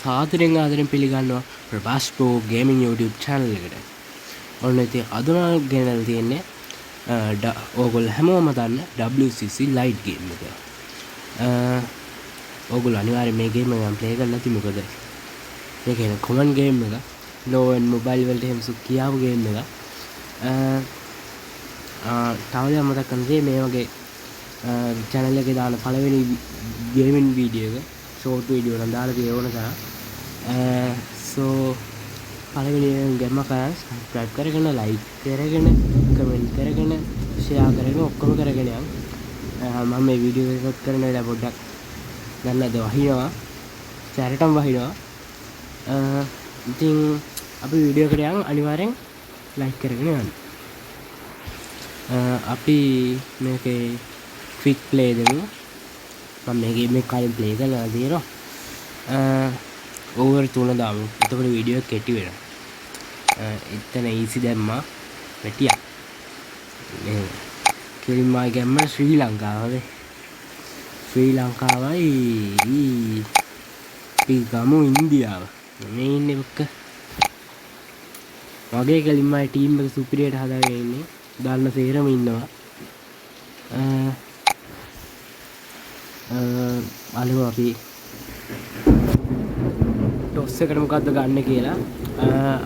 සාදරයෙන් ආදරයෙන් පිළිගන්නවා ප්‍රභාස් ප්‍රෝ ගේමින් YouTube channel එකට. ඔන්න ඉතින් අද නම් ගෙනල්ලා තියෙන්නේ ඕගොල්ලෝ හැමෝම දන්න WCC Lite game එක. ඕගොල්ලෝ අනිවාර්යෙන් මේ game එක play කරලා නැති මොකද මේක නේ common game එක. low end mobile වලට එහෙම කියාපු game එක. තවද මතක කරන්නේ මේ වගේ channel එකේ දාන පළවෙනි gaming video එක short video නම් දාලා තියෙන තරම් so පළවෙනි ගැම්ම කරන් subscribe කරගෙන like කරගෙන comment කරගෙන share කරගෙන ඔක්කොම කරගෙන යන්න. මම මේ වීඩියෝ එක record කරන වෙලාව පොඩ්ඩක් ගන්නද වහිනවා සැරටම වහිනවා. ඉතින් අපි වීඩියෝ එකට යන් අනිවාර්යෙන් like කරගෙන යන්න. අපි මේකේ quick play දෙමු. මම මේ ගේම් එක කලින් ප්ලේ කරලා තියෙනවා. ඕවර් 3 දාමු. එතකොට වීඩියෝ එක කෙටි වෙනවා. එතන ඊසි දැම්මා. පැටියක්. මේ කෙලින්මයි ගැම්ම ශ්‍රී ලංකාවේ. ශ්‍රී ලංකාවයි පිගමු ඉන්දියාව. මේ ඉන්නේ ඔක්ක. මගේ කෙලින්මයි ටීම් එක සුපිරියට හදාගෙන ඉන්නේ. දාන්න සේරම ඉන්නවා. අලුව අපි ටොස් එකට මොකද්ද ගන්න කියලා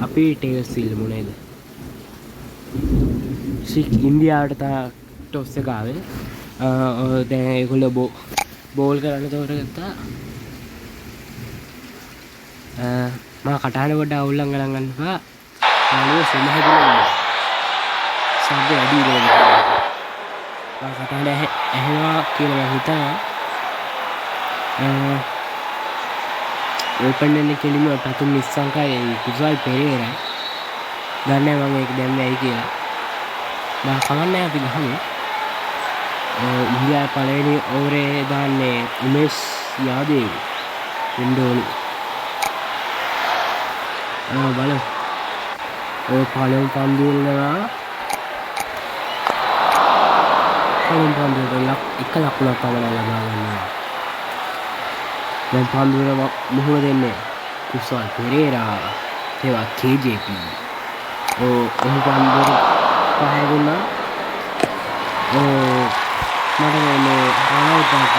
අපි ටේල්ස් ඉල්ලමු නේද? ඉන්දියාවට තා ටොස් එක ආවේ. දැන් ඒගොල්ලෝ බෝල් කරන්න තෝරගත්තා. මම කටහඬ පොඩ්ඩක් අවුල්ලන් ගණන් ගන්නවා. ආලුව සෙනහදුනේ. සද්ද වැඩි වෙනවා. මම කටහඬ ඇහෙනවා කියලා මම හිතනවා. ඕපන් වෙන්නේ කෙලිම පතුම් නිස්සංකයි කුසල් පෙරේරා දන්නේ මම ඒක දැම්මේ ඇයි කියලා. මම කවන්නේ අපි ගහමු. ඉන්දියාවේ පළවෙනි ඕවරේ දාන්නේ උමේෂ් යාදේව ඉන්දෝනි. බලමු. ඔය පළවෙනි පන්දුව වලනවා. පළවෙනි පන්දුව වල එක ලකුණක් පමණ ලබා ගන්නවා. දැන් පන්දුවල මුහුණ දෙන්නේ කුසල් පෙරේරා ඒවා KJP. ඔහු පන්දුව පහ දුන්නා. මට මේ රනවුට් එකක්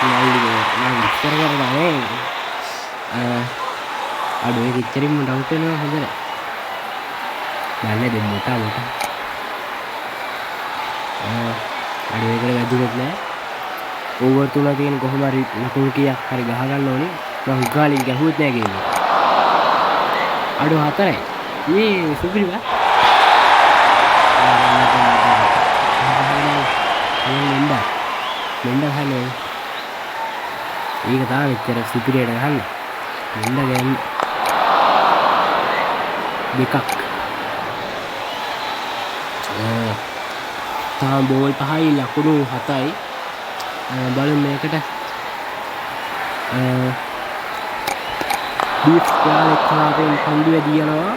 නල්ලි ඉස්සර කරලා නේ. අඩෝ ඒක ඉච්චරින්ම ඩවුට් වෙනවා හොඳ නෑ. දැන් දෙන්න මොටා. අඩෝ ඒකට වැදුනොත් නෑ. ඕවර් 3 තියෙන කොහොම හරි ලකුණු කීයක් හරි ගහ ගන්න ඕනේ. මම ගාලින් ගැහුවත් නෑ ගේම. අඩෝ 4යි. මේ සුපිරිවා. මෙන්න හන්නේ. ඒක තමයි විතර සුපිරියට ගහන්න. මෙන්න ගෑන් දෙකක්. තාම බෝල් 5යි ලකුණු 7යි. බලමු මේකට බීට් ස්ක්වාඩ් කලාවෙන් පන්දු වැඩි යනවා.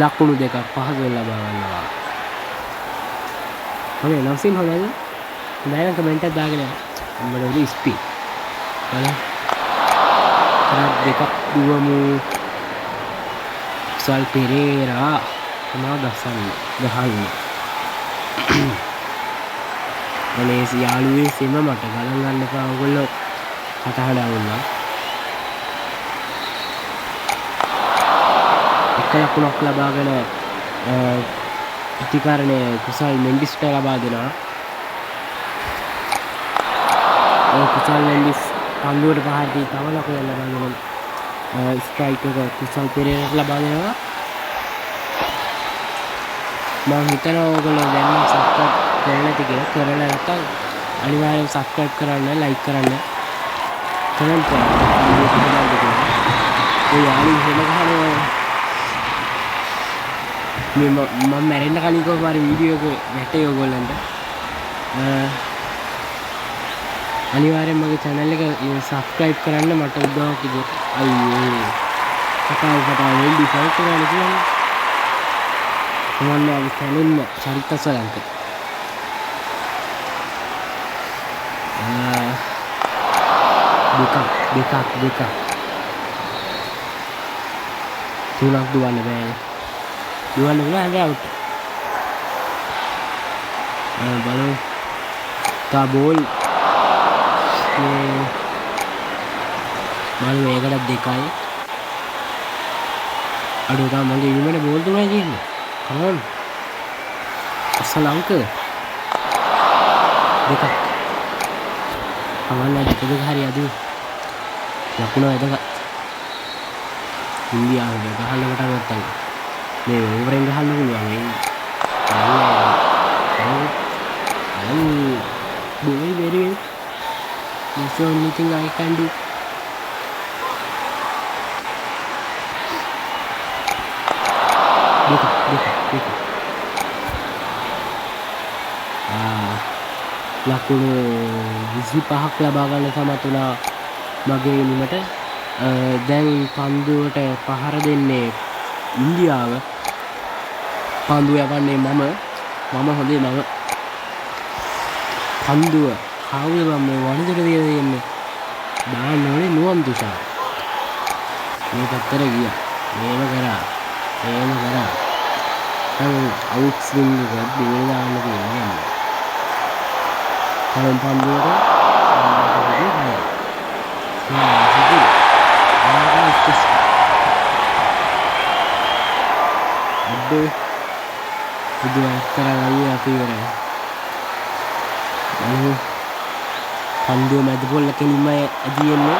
ලකුණු දෙකක් පහසුවෙන් ලබා ගන්නවා. හොඳයි නම්සින් හොඳයි. දැන් කමෙන්ට් එකක් දාගෙන යන්න. අපේ ස්පීඩ් බලන්න. කරක් දෙකක් දුවමු. කුසල් පෙරේරා තමයි ගහන්නේ. අනේ යාළුවේ සෙම මට ගණන් ගන්න එපා. ඔයගොල්ලෝ කටහඬ වුණා. එක ලකුණක් ලබාගෙන ප්‍රතිකාරණය කුසල් මෙන්ඩිස්ට ලබා දෙනවා. කුසල් මෙන්ඩිස් පන්දුවට පහරදී තව ලකුණක් ලබාගෙන ස්ට්‍රයික් එක කුසල් පෙරේරාට ලබා දෙනවා. මම හිතනවා ඔයගොල්ලෝ දැන් සබ්ස්ක්‍රයිබ් කරලා නැති කියලා. කරලා නැත්නම් අනිවාර්යෙන් සබ්ස්ක්‍රයිබ් කරන්න, ලයික් කරන්න, කමෙන්ට් කරන්න. ඔය යාළුවෝ එහෙම ගහනවා. මම මැරෙන්න කලින් කොහොම හරි වීඩියෝ එක වැටේ ඔයගොල්ලන්ට. අනිවාර්යෙන් මගේ channel එක subscribe කරන්න මට උදව්වක් ඉද. අයියෝ. කතාව වෙන්නේ ෆයිට් කරන්න කියන්නේ. මොන්නේ අපි channel චරිත සලංක. දෙකක් තුනක් දුවන්න බෑ දුවන්න පුළුවන් හැබැයි අවුට් බලමු තා බෝල් බලමු මේකට දෙකයි අඩෝ තා මගේ ඉනිමට බෝල් තුනයි තියෙන්නේ කමෝන් අසල අංක දෙකක් කමන්න දෙක හරි අද ලකුණ වැදගත් ඉන්දියාව ගහන්න පටන් ගත්තා මේ ඕවරෙන් ගහන්න පුළුවන් boy very well that's the only thing I can do දෙක ලකුණු 25ක් ලබා ගන්න සමත් වුණා මගේ ඉනිමට දැන් පන්දුවට පහර දෙන්නේ ඉන්දියාව පන්දුව යවන්නේ මම හොඳේ මම පන්දුව කාවුවේ මම වනිදට දීලා දෙන්නේ දාන්න ඕනේ නුවන් තුෂාර මේ පැත්තට ගියා මේව කරා අවුට් ස්විං එක දෙවෙනි දාන්න තියෙනවා කලින් පන්දුවට අඩේ ඉතින් කරගන්නේ අපි ඉවරයි පන්දුව මැද පොල්ල කෙලින්ම ඇදියෙන්නේ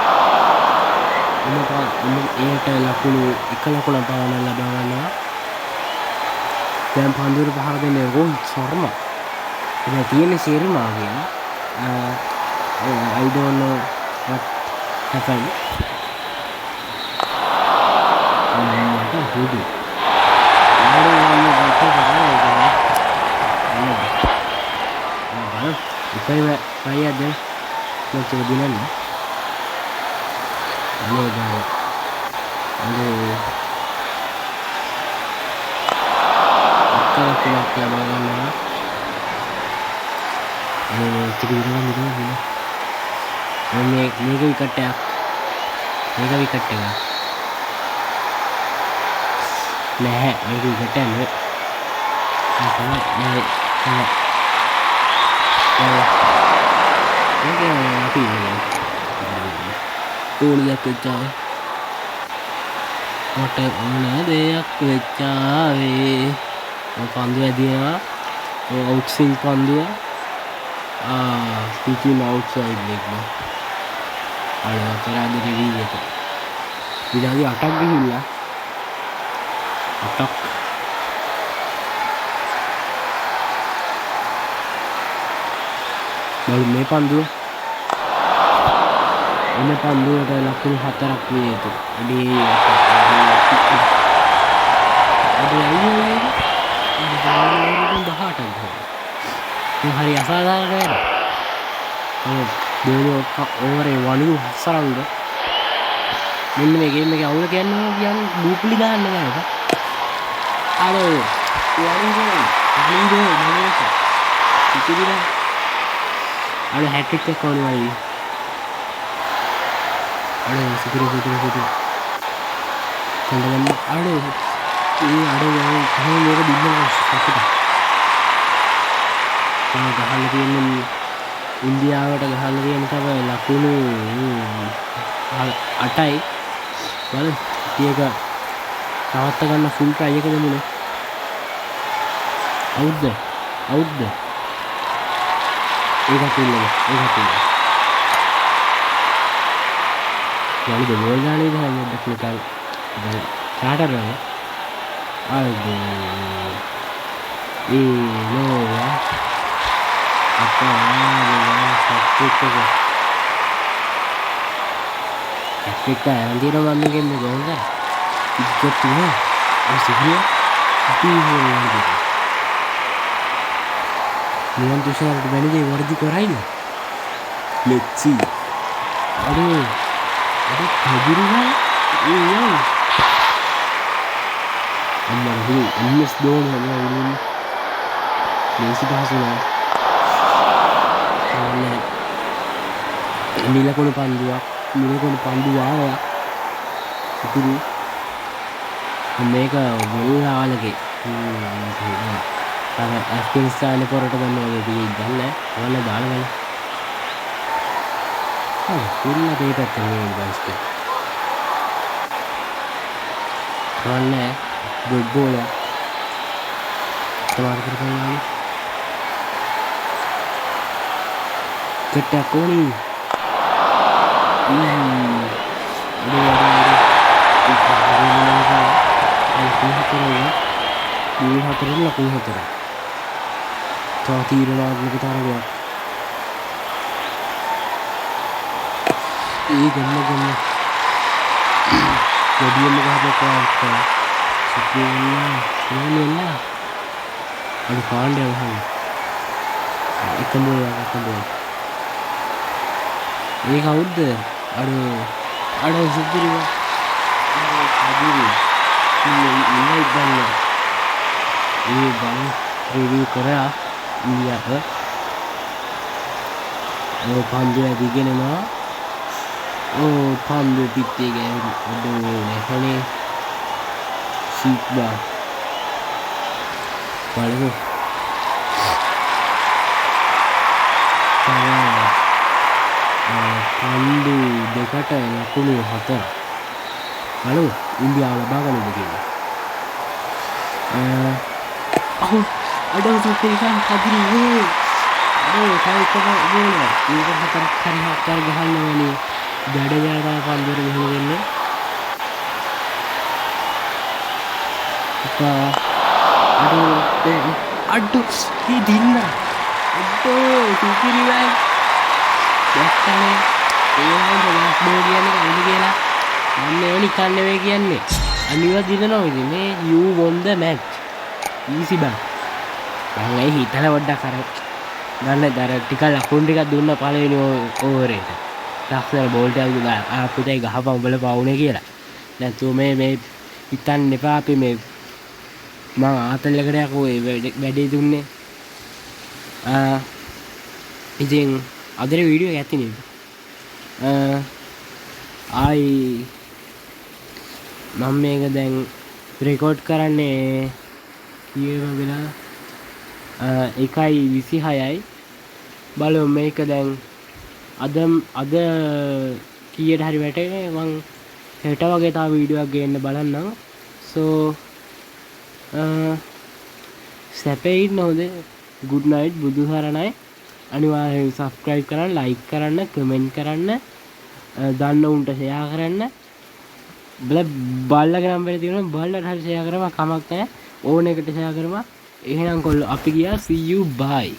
ඒට ලකුණු එක ලකුණ පාන ලබා ගන්නවා දැන් පන්දුවට පහර දෙන්නේ රෝහිත් ශර්මා ඉතින් තියෙන්නේ ශර්මා කියන I don't know what happened හුදු ඉතින් අයියා දැන් මම දිනන්නේ අනේ ගාව අනේ අක්කලක් ලබා ගන්නවා අනේ ටික විතරක් මේක විකට් එකක් නැහැ මේක විකට් එකක් නෙවෙයි ඕන දෙයක් වෙච්චාවේ පන්දුව ඇදිනවා අවුට් ස්විං පන්දුව ස්පීකින් අවුට්සයිඩ් leg කරාද රෙඩි එක විනාඩි 8ක් ගිහිල්ලා 8ක් මේ පන්දුව එන පන්දුවට ලකුණු 4ක් විය යුතු. හරි අසාධාරණ වැඩ. දෙවෙනි ඕවරේ වනිදු හසරංග මෙන්න මේ ගේම් එකේ අවුල කියන්නේ බූපලි දාන්න බෑ. අර අර හැට්‍රික් එක කොහොමද අඩේ සිතුරු කොණ්ඩගන්න අඩේ ඒ අඩේ කොහොමද මේක බින්නක සතුට ගහන්න තියෙන්නේ ඉන්දියාවට ගහන්න තියෙන තමයි ලකුණු 8යි බලන්න ටික නවත්ත ගන්න ෆුල් ට්‍රයි එක දෙමුනේ අවුට්ද ඒකත් ඉන්නේ यानी तो बोल जाने है ये टेक्निकल स्टार्टर है आगे ये no apa Afrika nanti orang mungkin begini kan itu tuh masih dia tapi lagi Nuwan Tushar berbanding dengan wardi korain let's see aduh kabur kan iya amma dulu MS doang ya ini Messi bahasanya ini lah kalau panduak මිලකොඩ පන්දු ආවා ඉතුරු මේක වෙල්ලාලගේ අර ඇෆ්ගනිස්තානේ පොරට ගන්න වගේ තියෙයි දන්නේ ඔයාලා දාලා බලන්න හරි පුල්ල මේ පැත්තේ නේ බයිස්කේ ඔන්නේ ගුඩ් බෝල තමාර කරපන්නේ කෙට්ටක් ඕනි හතරෙන් ලකුණු හතර තව තීරණාත්මක තරගයක් ඒ ගන්න වැඩියෙන්ම ගහපුවා සිතියන්න අඩු කාණ්ඩය වහන්න එකම ඒ කවුද්ද අඩු සුපිරිව ඉන්නයි ගන්න ඒ බල රිවිව් කරා ඉන්දියාව පන්දු ඇදිගෙනවා පන්දු පිත්තේ ගෑවි අඩෝ නැහැනේ සීට්බා බලමු පන්දු දෙකට ලකුණු 4 බලමු ඉන්දියාව ලබා ගන්නද කියලා අඩෝ සුපිරිකන් හදිරි අඩෝ කයිකම ගෝල ඒක හතර ගහන්න ඕනේ ජඩේජා පන්දුර මෙහෙම වෙන්නේ අඩෝ මේ දින්න අඩෝ සුපිරිවයි දැක්කනේ ඒවයින් ගොඩක් බෝ කියන්නේ කවුද කියලා මම මේව නිකන් නෙවෙයි කියන්නේ අනිවා දිනනවා ඉතින් මේ you won the match easy බං මම ඒ හිතලා පොඩ්ඩක් අර ගන්න දර ටික ලකුණු ටිකක් දුන්න පළවෙනි ඕවරේට ලක්ෂණ බෝල්ට් එකක් දුන්නා පුතේ ගහපන් උඹල පවුනේ කියලා නැත්නම් මේ හිතන්න එපා අපි මේ මම ආතල්ලකට යකෝ වැඩේ දුන්නේ ඉතින් අදේ වීඩියෝ එක ඇති නේද මම මේක දැන් රෙකෝඩ් කරන්නේ කීයක වෙලා 1:26යි බලමු මේක දැන් අද කීයට හරි වැටෙන්නේ මං හෙට වගේ තව වීඩියෝ එකක් ගේන්න බලන්නම් සෝ සැපේ ඉන්න හොඳ good night බුදු සරණයි අනිවාර්යෙන් subscribe කරන්න like කරන්න comment කරන්න දන්න උන්ට share කරන්න බල්ලගේ නම්බරේ තියෙනවා බල්ලට හරි share කරම කමක් නැහැ ඕන එකට share කරම එහෙනම් කොල්ලෝ අපි ගියා see you bye